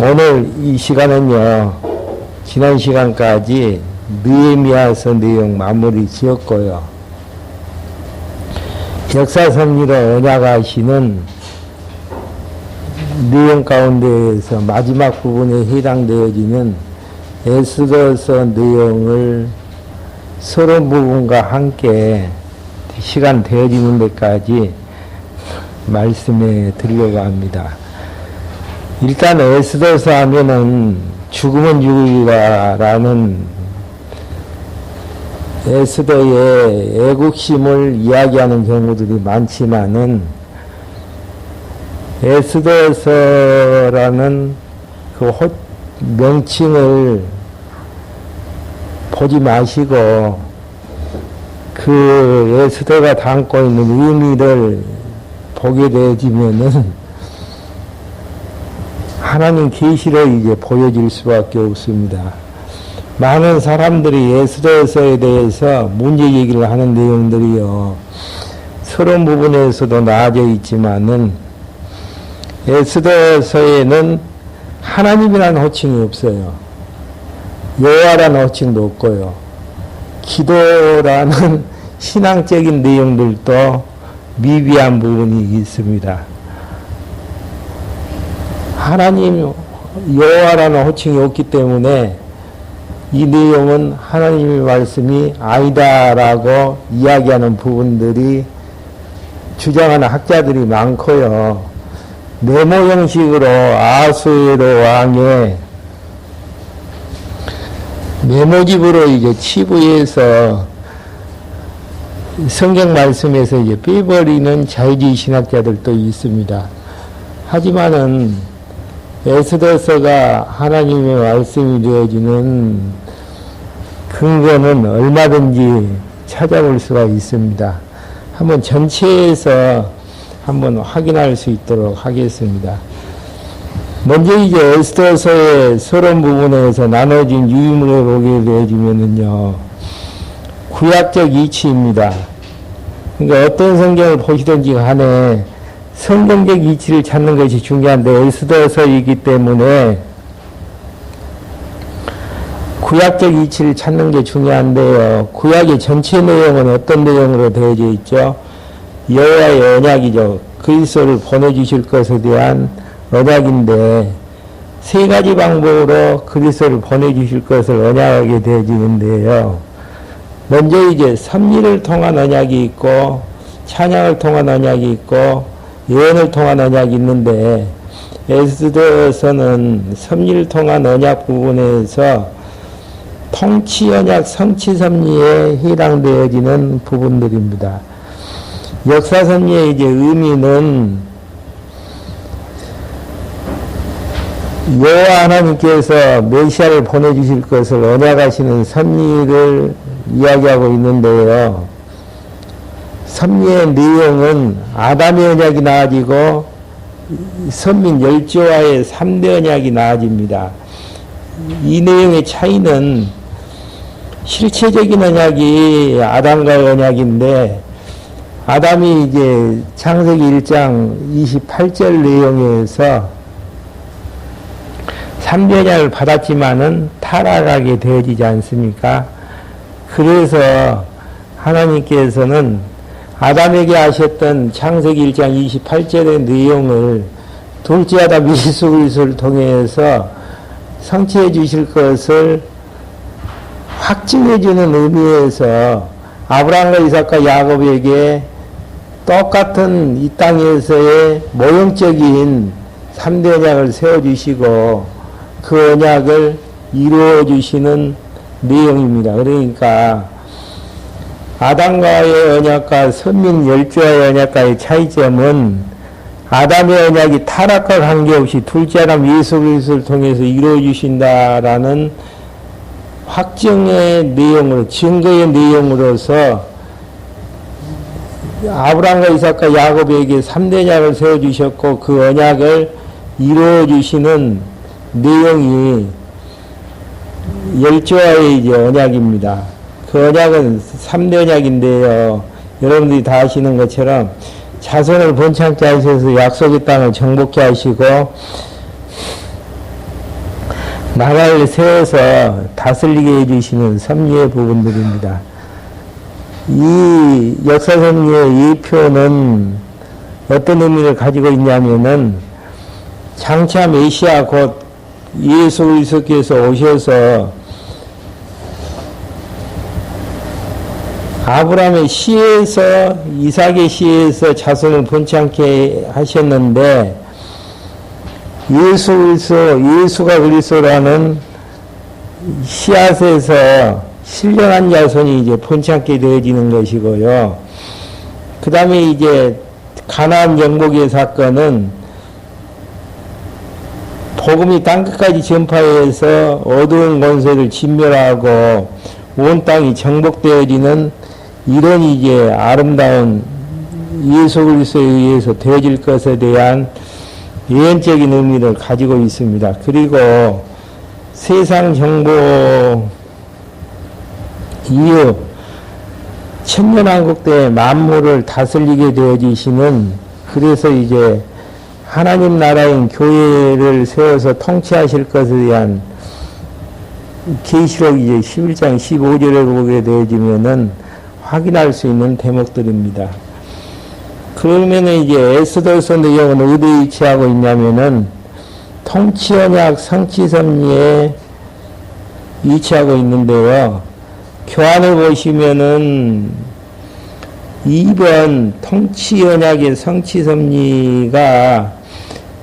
오늘 이 시간은요, 지난 시간까지 느헤미야서 내용 마무리 지었고요. 역사섭리로 언약하시는 내용 가운데에서 마지막 부분에 해당되어지는 에스더서 내용을 서론 부분과 함께 시간 되어지는 데까지 말씀해 드리려고 합니다. 일단 에스더서 하면은 죽으면 죽으리라라는 에스더의 애국심을 이야기하는 경우들이 많지만은 에스더서라는 그 명칭을 보지 마시고 그 에스더가 담고 있는 의미를 보게 되어지면은 하나님 계시를 이제 보여줄 수밖에 없습니다. 많은 사람들이 에스더서에 대해서 문제 얘기를 하는 내용들이요, 서론 부분에서도 나아져 있지만은 에스더서에는 하나님이라는 호칭이 없어요. 여호와라는 호칭도 없고요. 기도라는 신앙적인 내용들도 미비한 부분이 있습니다. 하나님 여호와라는 호칭이 없기 때문에 이 내용은 하나님의 말씀이 아니다라고 이야기하는 부분들이 주장하는 학자들이 많고요. 네모 형식으로 아수에로 왕의 메모집으로 이제 치부해서 성경 말씀에서 이제 빼버리는 자유주의 신학자들도 있습니다. 하지만은 에스더서가 하나님의 말씀이 되어지는 근거는 얼마든지 찾아볼 수가 있습니다. 한번 전체에서 한번 확인할 수 있도록 하겠습니다. 먼저 이제 에스더서의 서론 부분에서 나눠진 유의문을 보게 되어지면은요, 구약적 이치입니다. 그러니까 어떤 성경을 보시든지 간에 성경적 이치를 찾는 것이 중요한데 에스더서이기 때문에 구약적 이치를 찾는 게 중요한데요. 구약의 전체 내용은 어떤 내용으로 되어져 있죠? 여호와의 언약이죠. 그리스도를 보내주실 것에 대한 언약인데 세 가지 방법으로 그리스도를 보내주실 것을 언약하게 되어지는데요. 먼저 이제 섭리를 통한 언약이 있고 찬양을 통한 언약이 있고 예언을 통한 언약이 있는데 에스더서는 섭리를 통한 언약 부분에서 통치 언약 성취 섭리에 해당되어지는 부분들입니다. 역사 섭리의 이제 의미는 여호와 하나님께서 메시아를 보내주실 것을 언약하시는 섭리를 이야기하고 있는데요. 섭리의 내용은 아담의 언약이 나아지고 선민 열조와의 3대 언약이 나아집니다. 이 내용의 차이는 실체적인 언약이 아담과의 언약인데 아담이 이제 창세기 1장 28절 내용에서 3대 언약을 받았지만은 타락하게 되어지지 않습니까? 그래서 하나님께서는 아담에게 하셨던 창세기 1장 28절의 내용을 둘째 아담 예수 그리스도를 통해서 성취해 주실 것을 확증해 주는 의미에서 아브라함과 이삭과 야곱에게 똑같은 이 땅에서의 모형적인 3대 언약을 세워주시고 그 언약을 이루어 주시는 내용입니다. 그러니까 아담과의 언약과 선민 열조와의 언약과의 차이점은 아담의 언약이 타락과 관계없이 둘째 아담 예수 그리스도를 통해서 이루어 주신다라는 확정의 내용으로, 증거의 내용으로서 아브라함과 이삭과 야곱에게 3대 언약을 세워주셨고 그 언약을 이루어 주시는 내용이 열조와의 이제 언약입니다. 그 언약은 3대 언약인데요. 여러분들이 다 아시는 것처럼 자손을 번창케 하셔서 약속의 땅을 정복케 하시고 나라를 세워서 다스리게 해주시는 섭리의 부분들입니다. 이 역사섭리의 예표는 어떤 의미를 가지고 있냐면은 장차 메시아 곧 예수 그리스도께서 오셔서 아브라함의 씨에서 이삭의 씨에서 자손을 번창케 하셨는데 예수가 그리스도라는 씨앗에서 신령한 자손이 이제 번창케 되어지는 것이고요. 그 다음에 이제 가나안 정복의 사건은 복음이 땅끝까지 전파해서 어두운 권세를 진멸하고 온 땅이 정복되어지는 이런 이제 아름다운 예수 그리스도에 의해서 되어질 것에 대한 예언적인 의미를 가지고 있습니다. 그리고 세상 정복 이후 천년왕국 때 만물을 다스리게 되어지시는, 그래서 이제 하나님 나라인 교회를 세워서 통치하실 것에 대한 계시록 이제 11장 15절에 보게 되어지면은 확인할 수 있는 대목들입니다. 그러면은 이제 에스더서 내용은 어디에 위치하고 있냐면은 통치언약 성취섭리에 위치하고 있는데요. 교환을 보시면은 2번 통치언약의 성취섭리가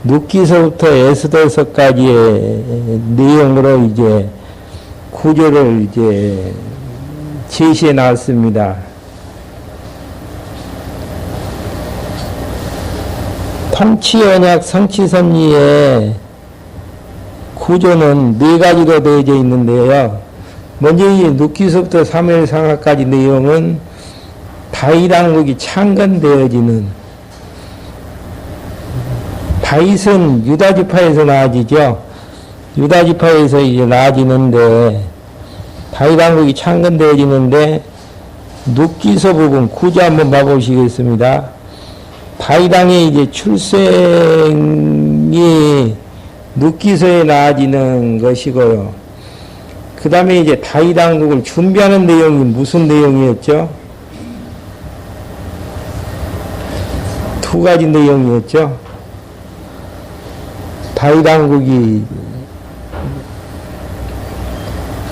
눕기서부터 에스더서까지의 내용으로 이제 구조를 이제 제시해 놨습니다. 통치언약 성취섭리의 구조는 네 가지로 되어져 있는데요. 먼저 이 눕기서부터 사무엘상하까지 내용은 다윗 왕국이 창건되어지는, 다윗은 유다 지파에서 나아지죠. 유다 지파에서 이제 나아지는데 다윗 왕국이 창건되어지는데 눕기서 부분 구조 한번 봐보시겠습니다. 다윗 왕의 이제 출생이 눕기서에 나아지는 것이고요. 그 다음에 이제 다윗 왕국을 준비하는 내용이 무슨 내용이었죠? 두 가지 내용이었죠. 다윗 왕국이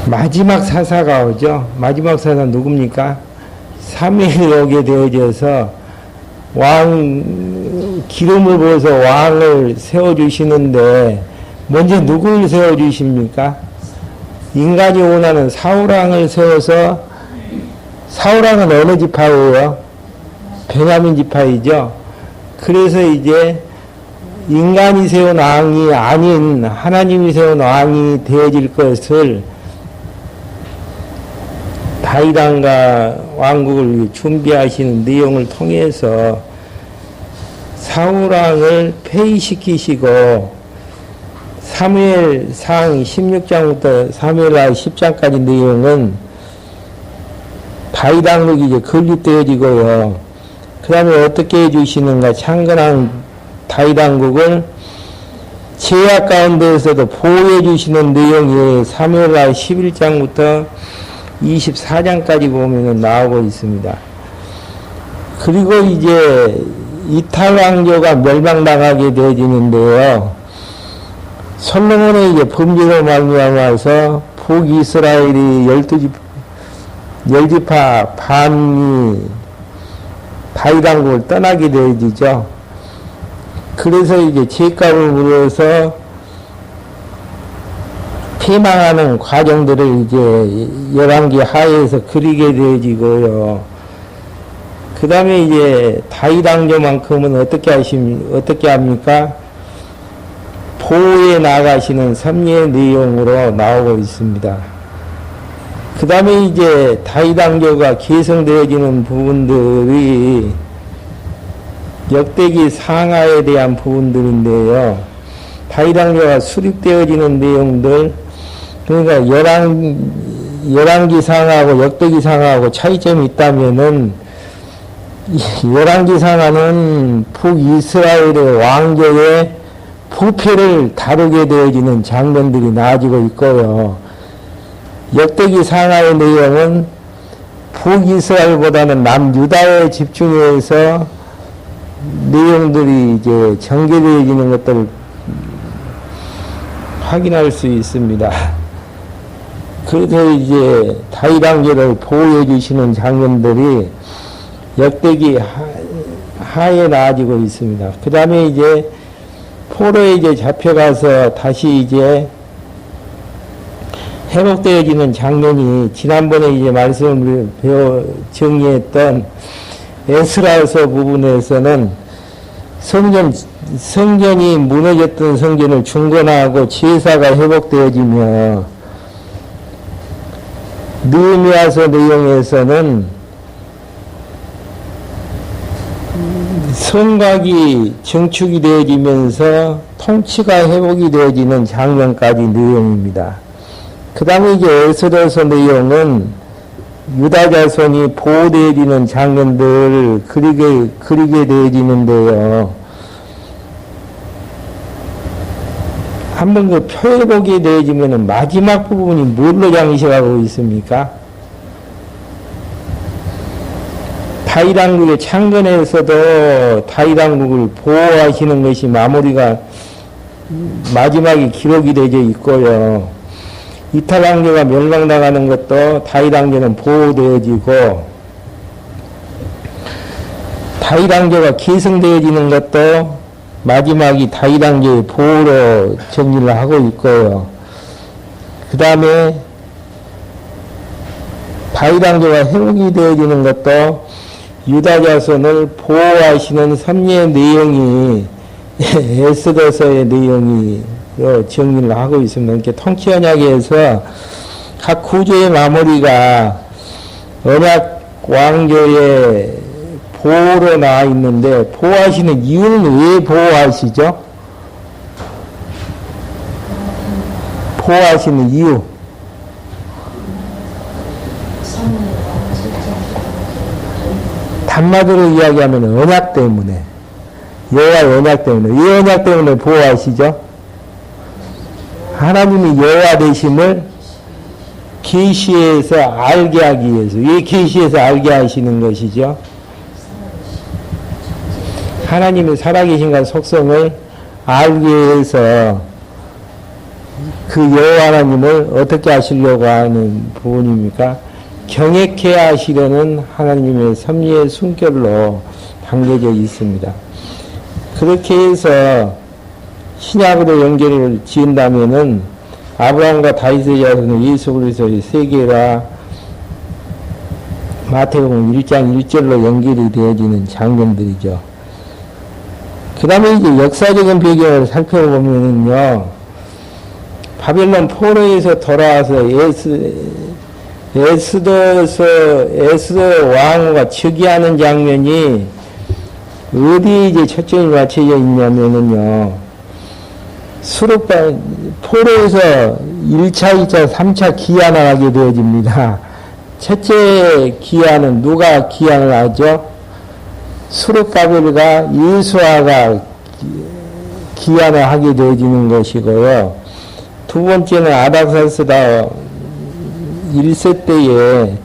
마지막 사사가 오죠. 마지막 사사 누굽니까? 사무엘이 오게 되어져서 기름을 부어서 왕을 세워주시는데 먼저 누구를 세워주십니까? 인간이 원하는 사울왕을 세워서, 사울왕은 어느 지파예요? 베냐민 지파이죠. 그래서 이제 인간이 세운 왕이 아닌 하나님이 세운 왕이 되어질 것을 다윗 왕과 왕국을 준비하시는 내용을 통해서 사울왕을 폐위시키시고 사무엘상 16장부터 사무엘하 10장까지 내용은 다윗 왕국이 이제 건립되어지고요. 그 다음에 어떻게 해주시는가? 창건한 다윗 왕국을 제약 가운데에서도 보호해 주시는 내용이 사무엘하 11장부터 24장까지 보면 나오고 있습니다. 그리고 이제 이탈 왕조가 멸망당하게 되어지는데요. 솔로몬의 이제 범죄로 말미암아서 북이스라엘이 12지파 반이 다윗 왕국을 떠나게 되어지죠. 그래서 이제 죄값을 물어서 피망하는 과정들을 이제 열왕기 하에서 그리게 되어지고요. 그 다음에 이제 다윗 왕조만큼은 어떻게 합니까? 보호해 나가시는 섭리의 내용으로 나오고 있습니다. 그 다음에 이제 다윗 왕조가 계승되어지는 부분들이 역대기 상하에 대한 부분들인데요. 다윗 왕조가 수립되어지는 내용들, 그러니까 열왕기 상하고 역대기 상하고 차이점이 있다면은 열왕기 상하는 북이스라엘의 왕조의 부패를 다루게 되어지는 장면들이 나아지고 있고요. 역대기 상하의 내용은 북이스라엘보다는 남유다에 집중해서 내용들이 이제 전개되어지는 것들을 확인할 수 있습니다. 그래서 이제 다윗왕조를 보호해 주시는 장면들이 역대기 하에 나아지고 있습니다. 그 다음에 이제 포로에 이제 잡혀가서 다시 이제 회복되어지는 장면이 지난번에 이제 말씀을 정리했던 에스라서 부분에서는 성전이 무너졌던 성전을 중건하고 제사가 회복되어지며, 느헤미야서 내용에서는 성곽이 증축이 되어지면서 통치가 회복이 되어지는 장면까지 내용입니다. 그 다음에 이제 에스더서 내용은 유다 자손이 보호되어지는 장면들을 그리게 되어지는데요. 한번 그 표해보게 되어지면 마지막 부분이 뭘로 장식하고 있습니까? 다윗왕국의 창건에서도 다윗왕국을 보호하시는 것이 마무리가 마지막에 기록이 되어 있고요. 이탈왕조가 멸망당하는 것도 다윗왕조는 보호되어지고, 다윗왕조가 계승되어지는 것도 마지막이 다윗왕조의 보호로 정리를 하고 있고요. 그 다음에 다윗왕조가 회복이 되어지는 것도 유다 자손을 보호하시는 섭리의 내용이 에스더서의 내용이 정리를 하고 있습니다. 이렇게 통치 언약에서 각 구조의 마무리가 언약 왕조의 보호로 나와 있는데, 보호하시는 이유는 왜 보호하시죠? 보호하시는 이유. 단마디로 이야기하면 언약 때문에, 여호와의 언약 때문에. 이 언약 때문에 보호하시죠? 하나님이 여호와 되심을 계시에서 알게 하기 위해서. 왜 계시에서 알게 하시는 것이죠? 하나님의 살아계신과 속성을 알기 위해서 그 여호와 하나님을 어떻게 하시려고 하는 부분입니까? 경외케 하시려는 하나님의 섭리의 숨결로 담겨져 있습니다. 그렇게 해서 신약으로 연결을 지은다면은 아브라함과 다윗의 자손은 예수 그리스도의 세계라 마태복음 1장 1절로 연결이 되어지는 장면들이죠. 그 다음에 이제 역사적인 배경을 살펴보면은요, 바벨론 포로에서 돌아와서 에스더 왕과 즉위하는 장면이 어디 이제 초점이 맞춰져 있냐면은요, 포로에서 1차, 2차, 3차 기한을 하게 되어집니다. 첫째 기한은 누가 기한을 하죠? 수르바벨과 예수아가 기한을 하게 되어지는 것이고요. 두 번째는 아닥사스다 1세 때에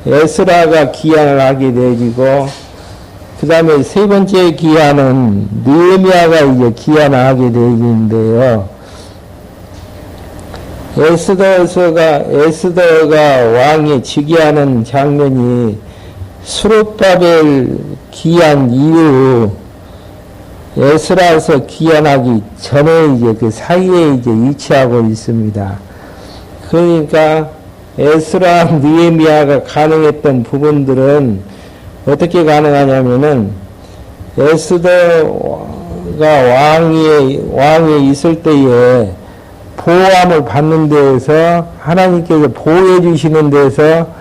에스라가 기한을 하게 되어지고, 그 다음에 세 번째 기한은 느헤미야가 이제 기한을 하게 되어지는데요. 에스더가 왕이 즉위하는 장면이 수르바벨 기한 이후 에스라에서 기한하기 전에 이제 그 사이에 이제 위치하고 있습니다. 그러니까 에스라, 느헤미야가 가능했던 부분들은 어떻게 가능하냐면은 에스더가 왕에 있을 때에 보호함을 받는 데에서 하나님께서 보호해 주시는 데서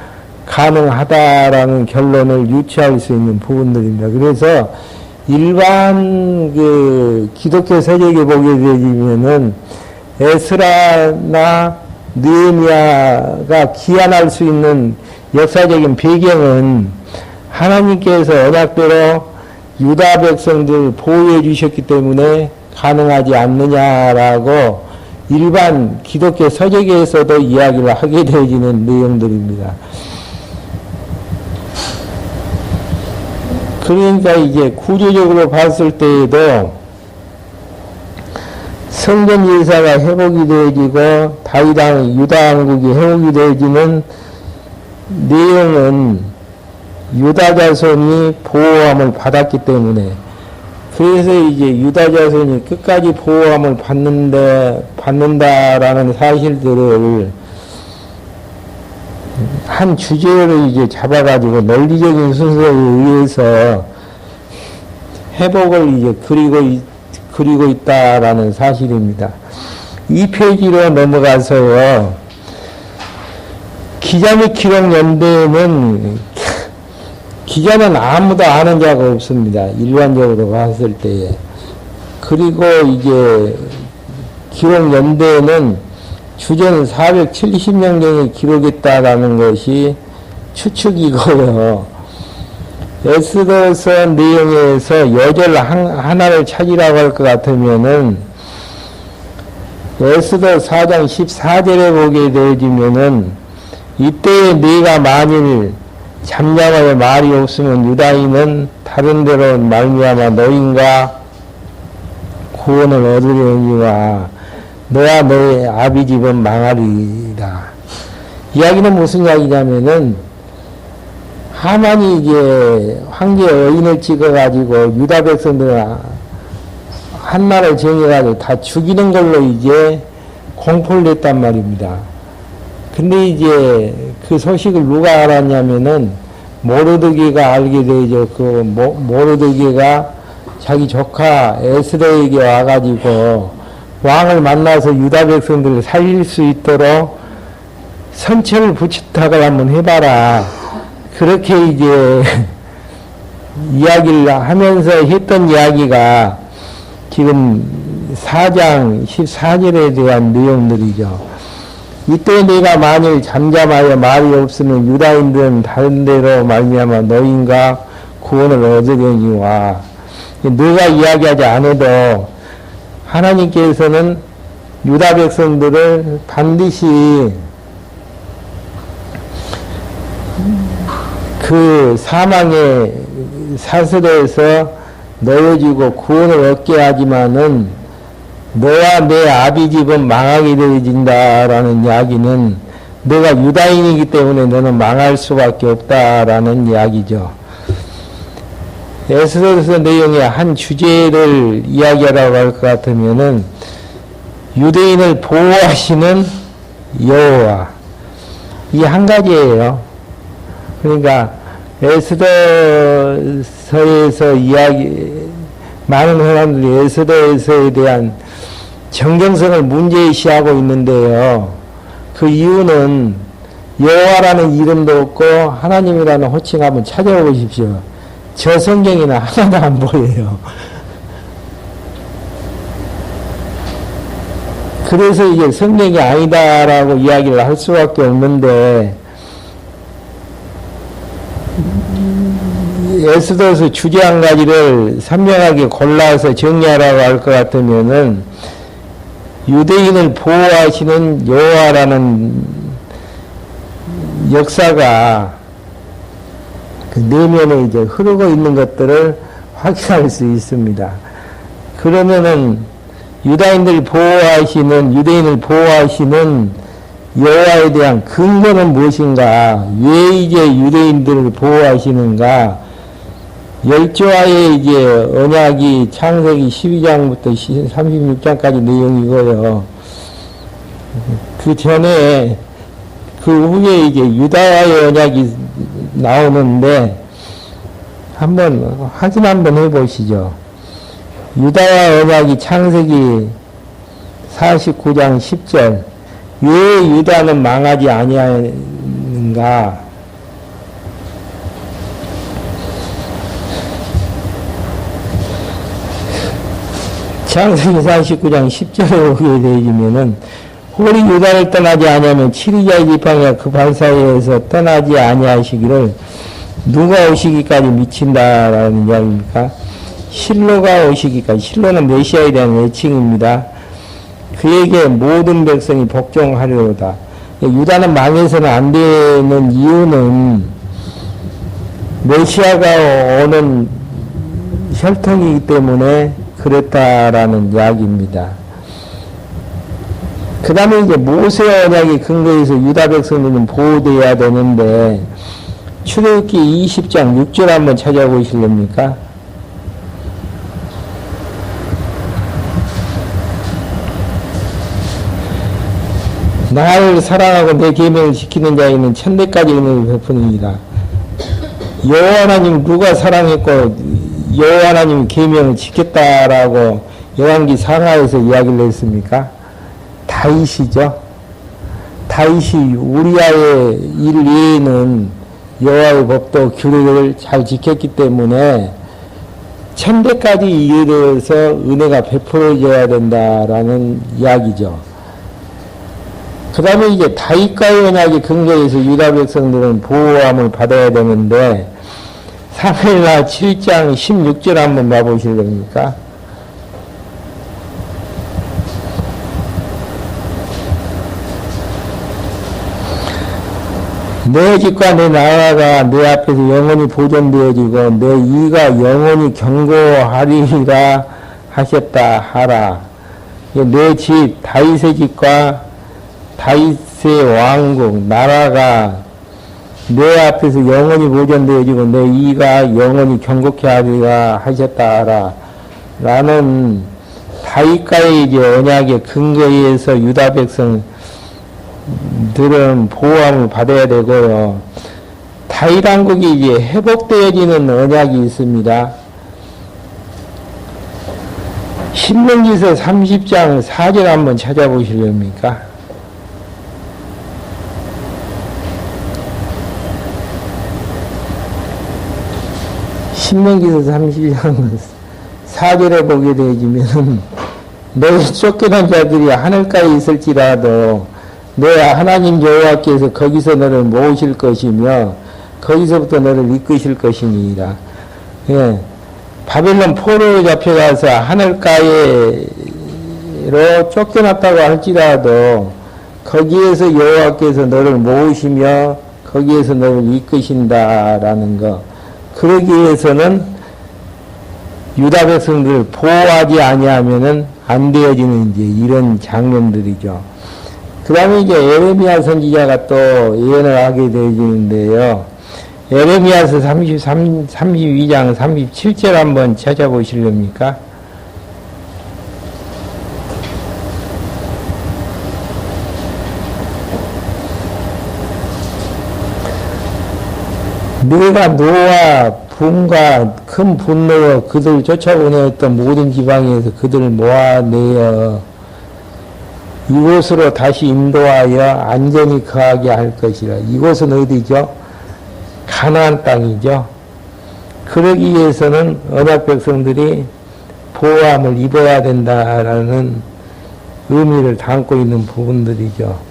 가능하다라는 결론을 유추할 수 있는 부분들입니다. 그래서 일반 그 기독교 세력에 보게 되면은 에스라나 느헤미야가 기한할 수 있는 역사적인 배경은 하나님께서 언약대로 유다 백성들 보호해 주셨기 때문에 가능하지 않느냐라고 일반 기독교 서적에서도 이야기를 하게 되어지는 내용들입니다. 그러니까 이제 구조적으로 봤을 때에도 성전 제사가 회복이 되어지고 다윗왕 유다왕국이 회복이 되어지는 내용은 유다 자손이 보호함을 받았기 때문에, 그래서 이제 유다 자손이 끝까지 보호함을 받는다라는 사실들을 한 주제를 이제 잡아가지고 논리적인 순서에 의해서 회복을 이제 그리고 있다라는 사실입니다. 이 페이지로 넘어가서요. 기자 및 기록 연대는 기자는 아무도 아는 자가 없습니다. 일반적으로 봤을 때에. 그리고 이제 기록 연대는 주제는 470년경에 기록했다라는 것이 추측이고요. 에스더서 내용에서 여절 하나를 찾으라고 할 것 같으면은 에스더 4장 14절에 보게 되어지면은 이때에 네가 만일 잠잠하여 말이 없으면 유다인은 다른 데로 말미암아 너인가 구원을 얻으려니와 너와 너의 아비 집은 망하리라. 이야기는 무슨 이야기냐면은 하만이 이제 황제의 의인을 찍어가지고 유다 백성들을 한나라를 정해가지고 다 죽이는 걸로 이제 공포를 냈단 말입니다. 근데 이제 그 소식을 누가 알았냐면은 모르드게가 알게 되죠. 그 모르드게가 자기 조카 에스더에게 와가지고 왕을 만나서 유다 백성들을 살릴 수 있도록 선처를 부탁을 한번 해봐라. 그렇게 이제 이야기를 하면서 했던 이야기가 지금 4장 14절에 대한 내용들이죠. 이때 내가 만일 잠잠하여 말이 없으면 유다인들은 다른 데로 말미암아 너인가 구원을 얻으려니와. 네가 이야기하지 않아도 하나님께서는 유다 백성들을 반드시 그 사망의 사슬에서 넣어주고 구원을 얻게 하지만은 너와 내 아비 집은 망하게 되어진다라는 이야기는 너가 유다인이기 때문에 너는 망할 수밖에 없다라는 이야기죠. 에스더서 내용의 한 주제를 이야기하라고 할 것 같으면은 유대인을 보호하시는 여호와, 이 한 가지예요. 그러니까 에스더서에서 많은 사람들이 에스더서에 대한 정경성을 문제시하고 있는데요. 그 이유는 여호와라는 이름도 없고 하나님이라는 호칭 한번 찾아보십시오. 저 성경에는 하나도 안 보여요. 그래서 이게 성경이 아니다라고 이야기를 할 수밖에 없는데, 에스더서 주제 한 가지를 선명하게 골라서 정리하라고 할 것 같으면은 유대인을 보호하시는 여호와라는 역사가 그 내면에 이제 흐르고 있는 것들을 확인할 수 있습니다. 그러면은 유대인을 보호하시는 여호와에 대한 근거는 무엇인가? 왜 이제 유대인들을 보호하시는가? 열조와의 이제 언약이 창세기 12장부터 36장까지 내용이고요. 그 전에, 그 후에 이제 유다와의 언약이 나오는데, 확인 한번 해보시죠. 유다와 언약이 창세기 49장 10절. 왜 유다는 망하지 아니하는가? 창세기 49장 10절에 오게 되어지면은 홀이 유다를 떠나지 아니하면 7위자의 지팡이가 그 발사에서 떠나지 아니하시기를 누가 오시기까지 미친다라는 이야기입니까? 실로가 오시기까지, 실로는 메시아에 대한 애칭입니다. 그에게 모든 백성이 복종하려다. 유다는 망해서는 안 되는 이유는 메시아가 오는 혈통이기 때문에 그랬다라는 이야기입니다. 그 다음에 이제 모세 언약의 근거에서 유다 백성들은 보호되어야 되는데, 출애굽기 20장 6절 한번 찾아보실랍니까? 나를 사랑하고 내 계명을 지키는 자에게는 천대까지 은혜를 베푸느니라. 여호와 하나님 누가 사랑했고 여호와 하나님 계명을 지켰다라고 열왕기 상하에서 이야기를 했습니까? 다윗이죠. 다윗이 우리아의 일 외에는 여호와의 법도 규례를 잘 지켰기 때문에 천대까지 이르러서 은혜가 베풀어져야 된다라는 이야기죠. 그 다음에 이제 다윗과의 언약의 근거에서 유다 백성들은 보호함을 받아야 되는데, 사무엘하 7장 16절 한번 봐보실랍니까? 내 집과 내 나라가 내 앞에서 영원히 보존되어지고 내 이가 영원히 견고하리라 하셨다 하라. 내 집, 다윗의 집과 다윗의 왕국, 나라가 내 앞에서 영원히 보존되어지고 내 이가 영원히 경고케 하리라 하셨다 하라. 라는 다윗과의 이제 언약의 근거에서 유다 백성들은 보호함을 받아야 되고요. 다윗 왕국이 이제 회복되어지는 언약이 있습니다. 신명기서 30장 4절 한번 찾아보시렵니까? 신명기서 30장 4절에 보게 되어지면 내 쫓겨난 자들이 하늘가에 있을지라도 내 하나님 여호와께서 거기서 너를 모으실 것이며 거기서부터 너를 이끄실 것이니라. 예. 바벨론 포로로 잡혀가서 하늘가에로 쫓겨났다고 할지라도 거기에서 여호와께서 너를 모으시며 거기에서 너를 이끄신다라는 거. 그러기 위해서는 유다 백성들을 보호하지 아니하면은 안 되어지는 이제 이런 장면들이죠. 그 다음에 이제 에레미야 선지자가 또 예언을 하게 되어지는데요. 에레미야서 32장 37절 한번 찾아보시렵니까? 내가 노와 붐과 큰 분노로 그들을 쫓아보내었던 모든 지방에서 그들을 모아내어 이곳으로 다시 인도하여 안전히 거하게 할 것이라. 이곳은 어디죠? 가나안 땅이죠. 그러기 위해서는 언약 백성들이 보호함을 입어야 된다라는 의미를 담고 있는 부분들이죠.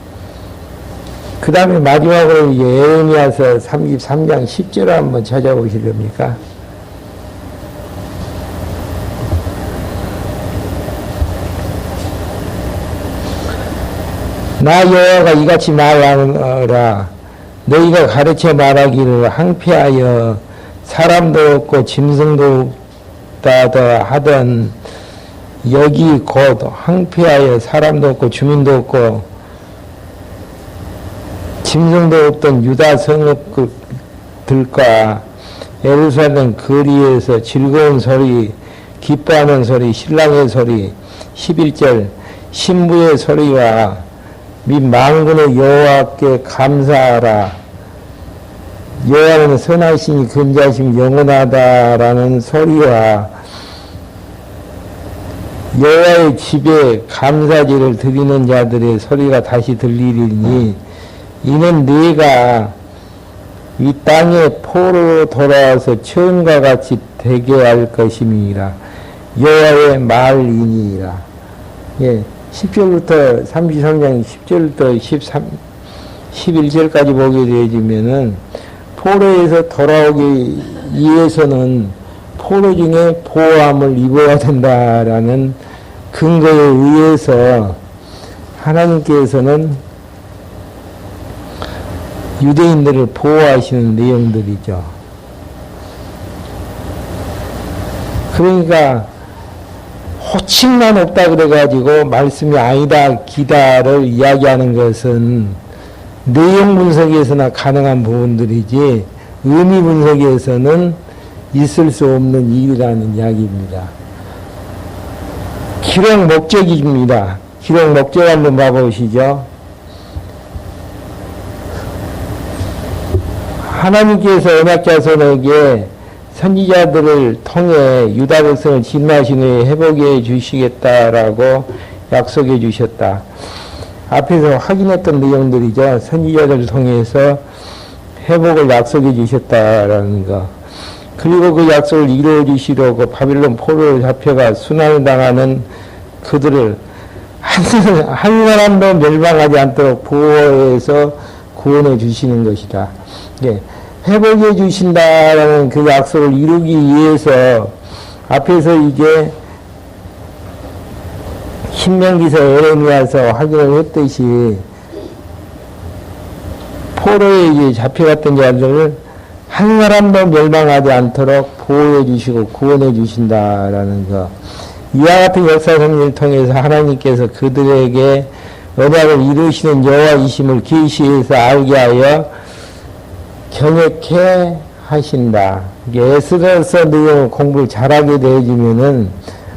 그 다음에 마지막으로 이제 에레미야서 33장 10절을 한번 찾아보시렵니까? 나 여호와가 이같이 말하노라. 너희가 가르쳐 말하기를 항폐하여 사람도 없고 짐승도 없다 하던 여기 곧 항폐하여 사람도 없고 주민도 없고 짐승도 없던 유다 성읍들과 예루살렘 거리에서 즐거운 소리, 기뻐하는 소리, 신랑의 소리, 11절 신부의 소리와 및 만군의 여호와께 감사하라. 여호와는 선하시니 근자심이 영원하다라는 소리와 여호와의 집에 감사제를 드리는 자들의 소리가 다시 들리리니 이는 네가 이 땅에 포로로 돌아와서 처음과 같이 되게 할 것임이니라. 여호와의 말이니라. 예, 10절부터 33장 10절부터 11절까지 보게 되어지면은 포로에서 돌아오기 위해서는 포로 중에 보호함을 입어야 된다라는 근거에 의해서 하나님께서는 유대인들을 보호하시는 내용들이죠. 그러니까 호칭만 없다 그래가지고 말씀이 아니다 기다를 이야기하는 것은 내용 분석에서나 가능한 부분들이지 의미 분석에서는 있을 수 없는 일이라는 이야기입니다. 기록 목적입니다. 기록 목적 한번 봐보시죠. 하나님께서 언약자손에게 선지자들을 통해 유다 백성을 진노하신 후에 회복해 주시겠다라고 약속해 주셨다. 앞에서 확인했던 내용들이죠. 선지자들을 통해서 회복을 약속해 주셨다라는 거. 그리고 그 약속을 이루어 주시려고 바빌론 포로로 잡혀가 순환을 당하는 그들을 한 사람도 멸망하지 않도록 보호해서 구원해 주시는 것이다. 예. 회복해 주신다라는 그 약속을 이루기 위해서 앞에서 이제 신명기서 에레미야서 확인을 했듯이 포로에 이제 잡혀갔던 자들을 한 사람도 멸망하지 않도록 보호해 주시고 구원해 주신다라는 것. 이와 같은 역사 섭리를 통해서 하나님께서 그들에게 언약을 이루시는 여호와이심을 계시해서 알게 하여 경외케 하신다. 에스더서 내용 공부를 잘하게 되어지면은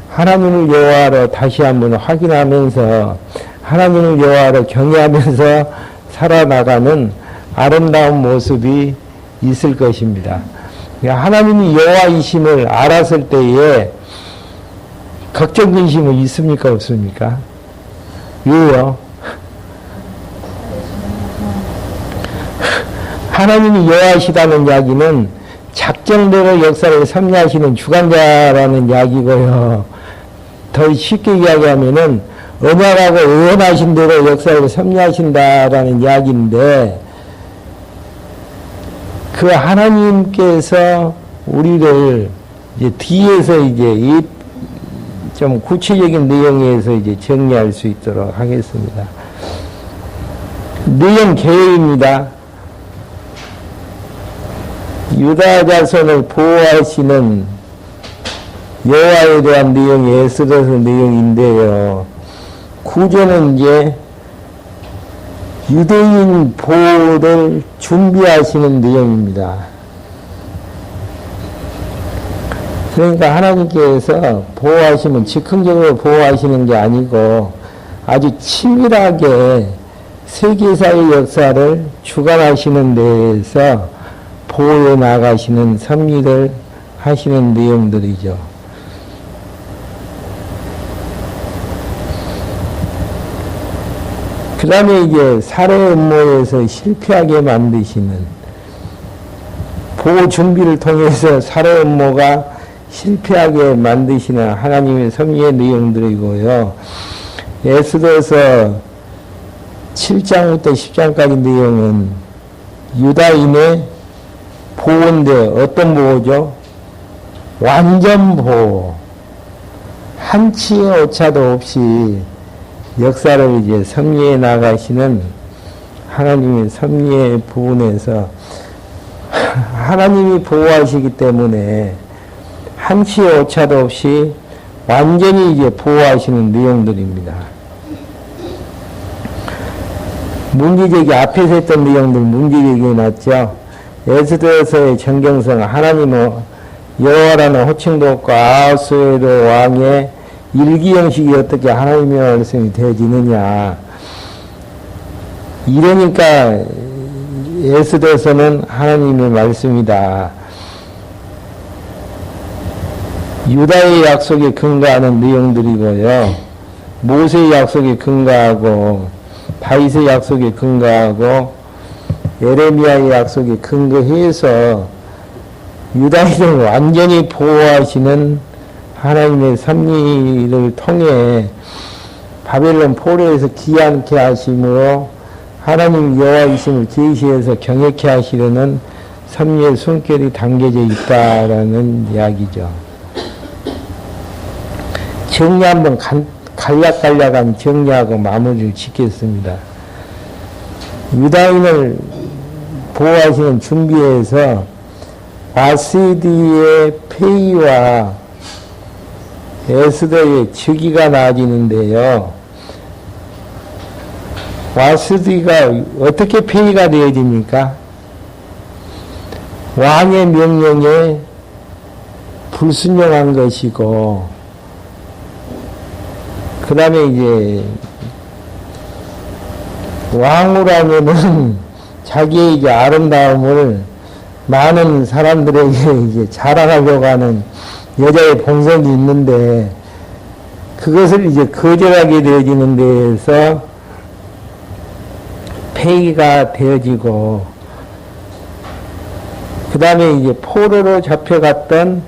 하나님을 여호와로 다시 한번 확인하면서 하나님을 여호와로 경외하면서 살아나가는 아름다운 모습이 있을 것입니다. 하나님이 여호와이심을 알았을 때에 걱정 근심은 있습니까 없습니까? 왜요? 하나님이 여호와시다는 이야기는 작정대로 역사를 섭리하시는 주관자라는 이야기고요. 더 쉽게 이야기하면은 언약하고 의원하신 대로 역사를 섭리하신다라는 이야기인데 그 하나님께서 우리를 이제 뒤에서 이제 좀 구체적인 내용에서 이제 정리할 수 있도록 하겠습니다. 내용 계획입니다. 유다 자손을 보호하시는 여호와에 대한 내용이 에스더서 내용인데요. 구조는 이제 유대인 보호를 준비하시는 내용입니다. 그러니까 하나님께서 보호하시면 즉흥적으로 보호하시는 게 아니고 아주 치밀하게 세계사의 역사를 주관하시는 데에서 보호해 나가시는 섭리를 하시는 내용들이죠. 그 다음에 이제 살해 음모에서 실패하게 만드시는 보호 준비를 통해서 살해 음모가 실패하게 만드시는 하나님의 섭리의 내용들이고요. 에스더서 7장부터 10장까지 내용은 유다인의 보호인데 어떤 보호죠? 완전 보호. 한치의 오차도 없이 역사를 이제 섭리해 나가시는 하나님의 섭리의 부분에서 하나님이 보호하시기 때문에 한치의 오차도 없이 완전히 이제 보호하시는 내용들입니다. 문제제기 앞에서 했던 내용들 문제제기 해놨죠. 에스더서의 정경성 하나님은 여호와라는 호칭도 없고 아하수에로 왕의 일기 형식이 어떻게 하나님의 말씀이 되어지느냐. 이러니까 에스더서는 하나님의 말씀이다. 유다의 약속에 근거하는 내용들이고요. 모세의 약속에 근거하고 다윗의 약속에 근거하고 에레미야의 약속에 근거해서 유다인을 완전히 보호하시는 하나님의 섭리를 통해 바벨론 포로에서 귀환케 하심으로 하나님 여호와이심을 계시해서 경외케 하시려는 섭리의 숨결이 담겨져 있다라는 이야기죠. 정리 한번 간략간략한 정리하고 마무리를 짓겠습니다. 유다인을 보호하시는 준비에서 와스디의 폐위와 에스더의 즉위가 나아지는데요. 와스디가 어떻게 폐위가 되어집니까? 왕의 명령에 불순종한 것이고, 그 다음에 이제 왕후라면은 자기의 이제 아름다움을 많은 사람들에게 이제 자랑하려고 하는 여자의 본성이 있는데, 그것을 이제 거절하게 되어지는 데에서 폐위가 되어지고, 그 다음에 이제 포로로 잡혀갔던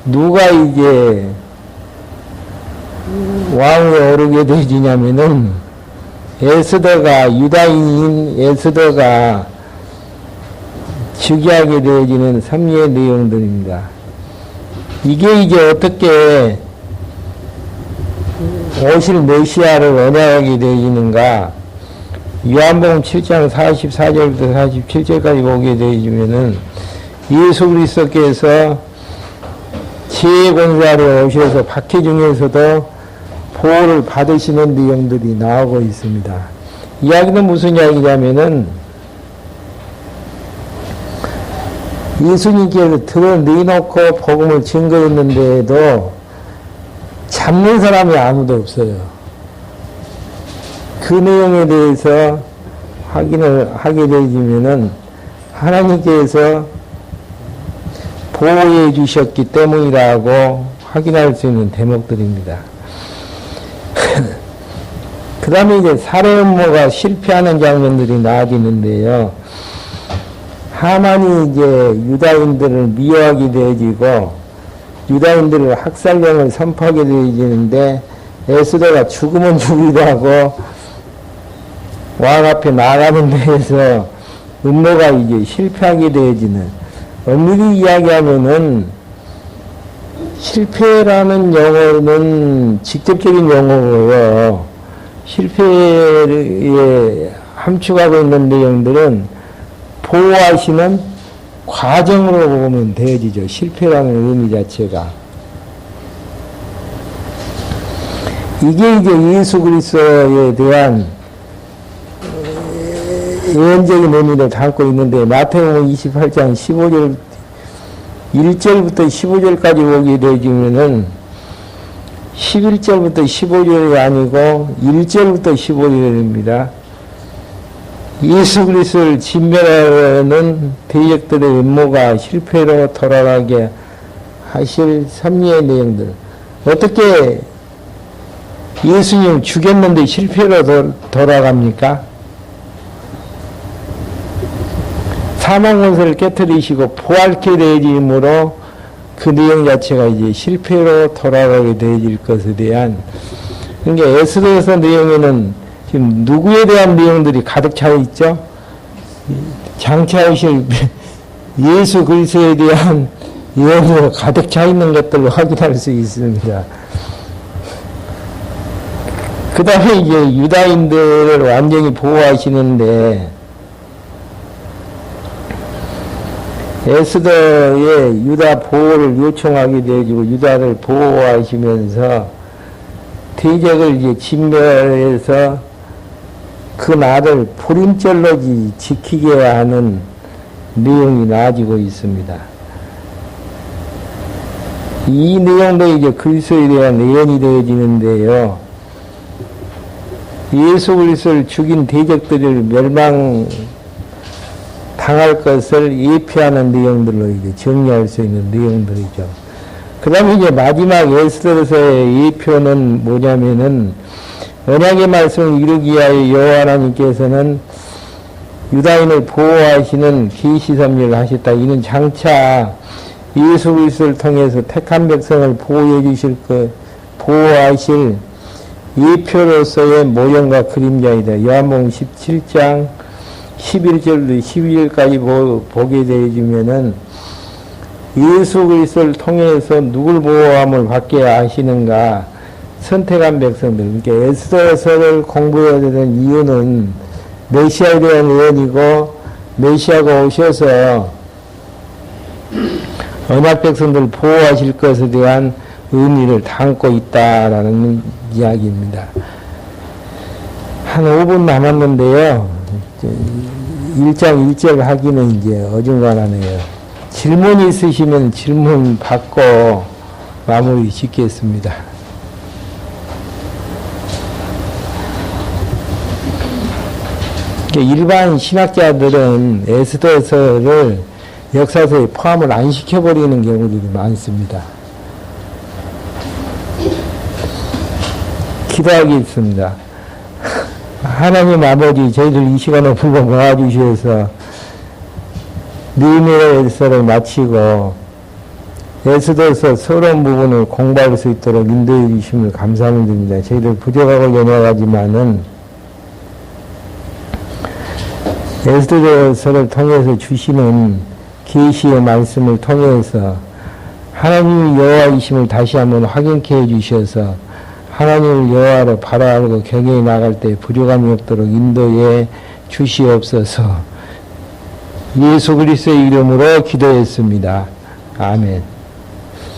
누가 이제 왕에 오르게 되어지냐면은 에스더가, 유다인인 에스더가 즉위하게 되어지는 섭리의 내용들입니다. 이게 이제 어떻게 오실 메시아를 언약하게 되어지는가? 요한복음 7장 44절부터 47절까지 보게 되어지면은 예수 그리스도께서 지혜권사로 오셔서 박해 중에서도 보호를 받으시는 내용들이 나오고 있습니다. 이야기는 무슨 이야기냐면은 예수님께서 드러내놓고 복음을 증거했는데도 잡는 사람이 아무도 없어요. 그 내용에 대해서 확인을 하게 되면은 하나님께서 보호해 주셨기 때문이라고 확인할 수 있는 대목들입니다. 그 다음에 이제 살해 음모가 실패하는 장면들이 나아지는데요. 하만이 이제 유다인들을 미워하게 되어지고 유다인들을 학살령을 선포하게 되어지는데 에스더가 죽으면 죽이라고 왕 앞에 나가는 데에서 음모가 이제 실패하게 되어지는, 엄밀히 이야기하면은 실패라는 용어는 직접적인 용어고요. 실패에 함축하고 있는 내용들은 보호하시는 과정으로 보면 되어지죠. 실패라는 의미 자체가. 이게 이제 예수 그리스도에 대한 예언적인 의미를 담고 있는데, 마태복음 28장 15절 1절부터 15절까지 보게 되어지면은 11절부터 15절이 아니고 1절부터 15절입니다. 예수 그리스도를 진멸하는 대적들의 음모가 실패로 돌아가게 하실 섭리의 내용들. 어떻게 예수님 죽였는데 실패로 돌아갑니까? 사망 권세를 깨뜨리시고 부활케 되어짐으로 그 내용 자체가 이제 실패로 돌아가게 되어질 것에 대한, 그러니까 에스더서 내용에는 지금 누구에 대한 내용들이 가득 차 있죠? 장차 오실 예수 그리스도에 대한 내용으로 가득 차 있는 것들을 확인할 수 있습니다. 그 다음에 이제 유다인들을 완전히 보호하시는데, 에스더의 유다 보호를 요청하게 되어지고 유다를 보호하시면서 대적을 이제 진멸해서 그 나를 불임절로 지키게 하는 내용이 나아지고 있습니다. 이 내용도 이제 그리스도에 대한 예언이 되어지는데요. 예수 그리스도를 죽인 대적들을 당할 것을 예표하는 내용들로 이제 정리할 수 있는 내용들이죠. 그 다음에 이제 마지막 에스더서의 예표는 뭐냐면은, 언약의 말씀을 이루기 위하여 여호와 하나님께서는 유다인을 보호하시는 계시 섭리를 하셨다. 이는 장차 예수 그리스도를 통해서 택한 백성을 보호해 주실 보호하실 예표로서의 모형과 그림자이다. 요한복음 17장 11절도 12절까지 보게 되어지면은 예수 그리스도를 통해서 누굴 보호함을 받게 하시는가 선택한 백성들, 그러니까 에스더서를 공부해야 되는 이유는 메시아에 대한 예언이고 메시아가 오셔서 언약 백성들을 보호하실 것에 대한 의미를 담고 있다라는 이야기입니다. 한 5분 남았는데요. 1장 1절 하기는 이제 어중간하네요. 질문 있으시면 질문 받고 마무리 짓겠습니다. 일반 신학자들은 에스더서를 역사서에 포함을 안 시켜버리는 경우들이 많습니다. 기도하겠습니다. 하나님 아버지, 저희들 이 시간에 불러 모아주셔서 느헤미야 에스더를 마치고 에스더서 서론 부분을 공부할 수 있도록 인도해 주심을 감사함을 드립니다. 저희들 부족하고 연약하지만은 에스더서를 통해서 주시는 계시의 말씀을 통해서 하나님이 여호와이심을 다시 한번 확인케 해 주셔서 하나님을 여호와로 바로 알고 경외에 나갈 때 부족함이 없도록 인도해 주시옵소서. 예수 그리스도의 이름으로 기도했습니다. 아멘.